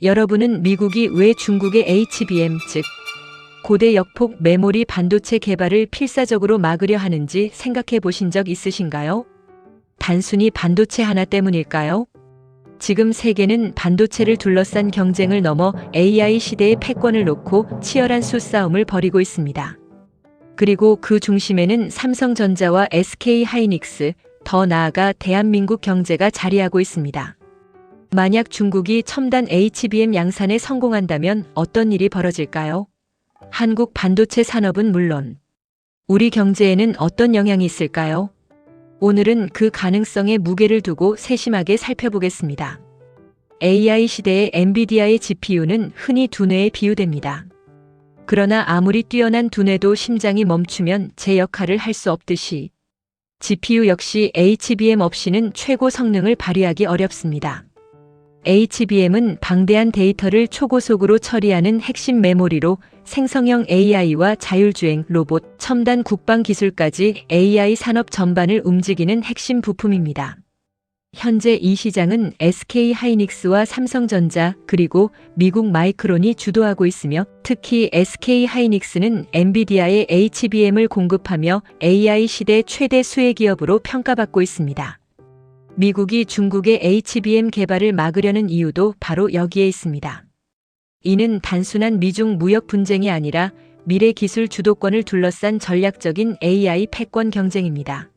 여러분은 미국이 왜 중국의 HBM, 즉 고대 역폭 메모리 반도체 개발을 필사적으로 막으려 하는지 생각해 보신 적 있으신가요? 단순히 반도체 하나 때문일까요? 지금 세계는 반도체를 둘러싼 경쟁을 넘어 AI 시대의 패권을 놓고 치열한 수싸움을 벌이고 있습니다. 그리고 그 중심에는 삼성전자와 SK하이닉스, 더 나아가 대한민국 경제가 자리하고 있습니다. 만약 중국이 첨단 HBM 양산에 성공한다면 어떤 일이 벌어질까요? 한국 반도체 산업은 물론 우리 경제에는 어떤 영향이 있을까요? 오늘은 그 가능성에 무게를 두고 세심하게 살펴보겠습니다. AI 시대의 엔비디아의 GPU는 흔히 두뇌에 비유됩니다. 그러나 아무리 뛰어난 두뇌도 심장이 멈추면 제 역할을 할 수 없듯이 GPU 역시 HBM 없이는 최고 성능을 발휘하기 어렵습니다. HBM은 방대한 데이터를 초고속으로 처리하는 핵심 메모리로 생성형 AI와 자율주행, 로봇, 첨단 국방 기술까지 AI 산업 전반을 움직이는 핵심 부품입니다. 현재 이 시장은 SK하이닉스와 삼성전자 그리고 미국 마이크론이 주도하고 있으며 특히 SK하이닉스는 엔비디아의 HBM을 공급하며 AI 시대 최대 수혜 기업으로 평가받고 있습니다. 미국이 중국의 HBM 개발을 막으려는 이유도 바로 여기에 있습니다. 이는 단순한 미중 무역 분쟁이 아니라 미래 기술 주도권을 둘러싼 전략적인 AI 패권 경쟁입니다.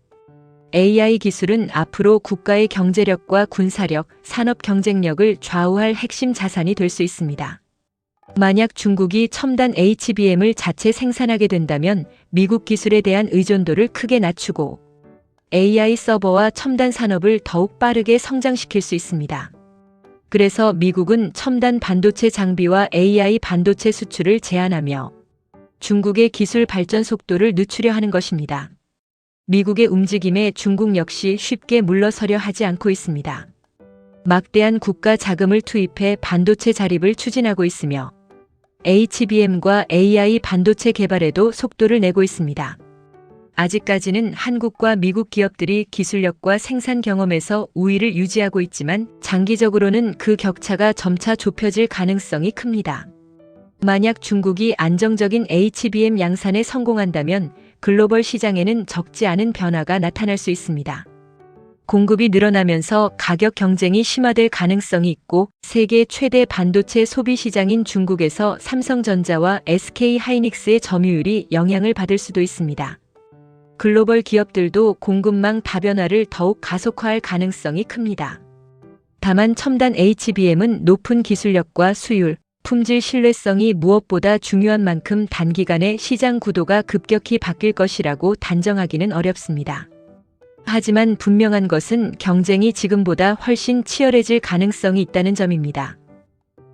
AI 기술은 앞으로 국가의 경제력과 군사력, 산업 경쟁력을 좌우할 핵심 자산이 될 수 있습니다. 만약 중국이 첨단 HBM을 자체 생산하게 된다면 미국 기술에 대한 의존도를 크게 낮추고 AI 서버와 첨단 산업을 더욱 빠르게 성장시킬 수 있습니다. 그래서 미국은 첨단 반도체 장비와 AI 반도체 수출을 제한하며 중국의 기술 발전 속도를 늦추려 하는 것입니다. 미국의 움직임에 중국 역시 쉽게 물러서려 하지 않고 있습니다. 막대한 국가 자금을 투입해 반도체 자립을 추진하고 있으며 HBM과 AI 반도체 개발에도 속도를 내고 있습니다. 아직까지는 한국과 미국 기업들이 기술력과 생산 경험에서 우위를 유지하고 있지만 장기적으로는 그 격차가 점차 좁혀질 가능성이 큽니다. 만약 중국이 안정적인 HBM 양산에 성공한다면 글로벌 시장에는 적지 않은 변화가 나타날 수 있습니다. 공급이 늘어나면서 가격 경쟁이 심화될 가능성이 있고 세계 최대 반도체 소비 시장인 중국에서 삼성전자와 SK하이닉스의 점유율이 영향을 받을 수도 있습니다. 글로벌 기업들도 공급망 다변화를 더욱 가속화할 가능성이 큽니다. 다만 첨단 HBM은 높은 기술력과 수율, 품질 신뢰성이 무엇보다 중요한 만큼 단기간에 시장 구도가 급격히 바뀔 것이라고 단정하기는 어렵습니다. 하지만 분명한 것은 경쟁이 지금보다 훨씬 치열해질 가능성이 있다는 점입니다.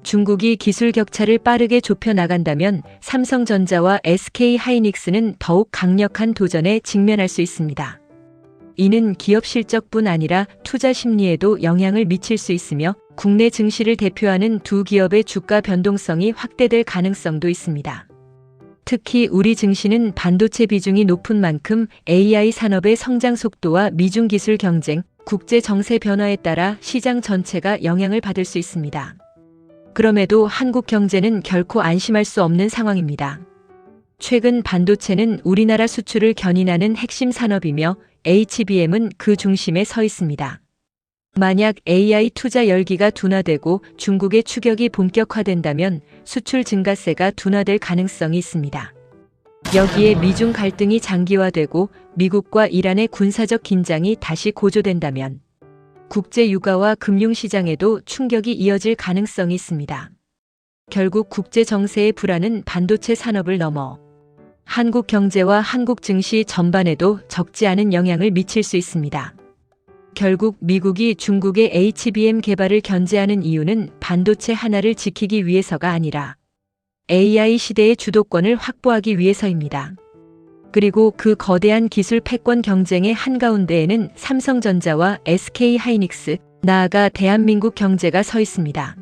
중국이 기술 격차를 빠르게 좁혀 나간다면 삼성전자와 SK하이닉스는 더욱 강력한 도전에 직면할 수 있습니다. 이는 기업 실적뿐 아니라 투자 심리에도 영향을 미칠 수 있으며 국내 증시를 대표하는 두 기업의 주가 변동성이 확대될 가능성도 있습니다. 특히 우리 증시는 반도체 비중이 높은 만큼 AI 산업의 성장 속도와 미중 기술 경쟁, 국제 정세 변화에 따라 시장 전체가 영향을 받을 수 있습니다. 그럼에도 한국 경제는 결코 안심할 수 없는 상황입니다. 최근 반도체는 우리나라 수출을 견인하는 핵심 산업이며 HBM은 그 중심에 서 있습니다. 만약 AI 투자 열기가 둔화되고 중국의 추격이 본격화된다면 수출 증가세가 둔화될 가능성이 있습니다. 여기에 미중 갈등이 장기화되고 미국과 이란의 군사적 긴장이 다시 고조된다면 국제 유가와 금융시장에도 충격이 이어질 가능성이 있습니다. 결국 국제 정세의 불안은 반도체 산업을 넘어 한국 경제와 한국 증시 전반에도 적지 않은 영향을 미칠 수 있습니다. 결국 미국이 중국의 HBM 개발을 견제하는 이유는 반도체 하나를 지키기 위해서가 아니라 AI 시대의 주도권을 확보하기 위해서입니다. 그리고 그 거대한 기술 패권 경쟁의 한가운데에는 삼성전자와 SK하이닉스, 나아가 대한민국 경제가 서 있습니다.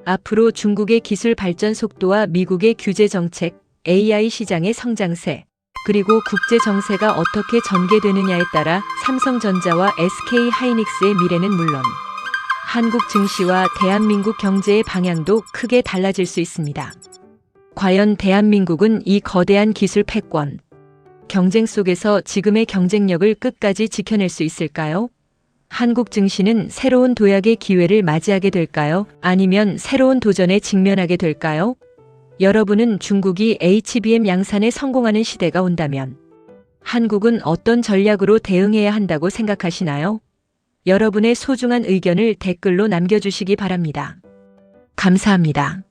앞으로 중국의 기술 발전 속도와 미국의 규제 정책, AI 시장의 성장세, 그리고 국제 정세가 어떻게 전개되느냐에 따라 삼성전자와 SK하이닉스의 미래는 물론 한국 증시와 대한민국 경제의 방향도 크게 달라질 수 있습니다. 과연 대한민국은 이 거대한 기술 패권, 경쟁 속에서 지금의 경쟁력을 끝까지 지켜낼 수 있을까요? 한국 증시는 새로운 도약의 기회를 맞이하게 될까요? 아니면 새로운 도전에 직면하게 될까요? 여러분은 중국이 HBM 양산에 성공하는 시대가 온다면 한국은 어떤 전략으로 대응해야 한다고 생각하시나요? 여러분의 소중한 의견을 댓글로 남겨주시기 바랍니다. 감사합니다.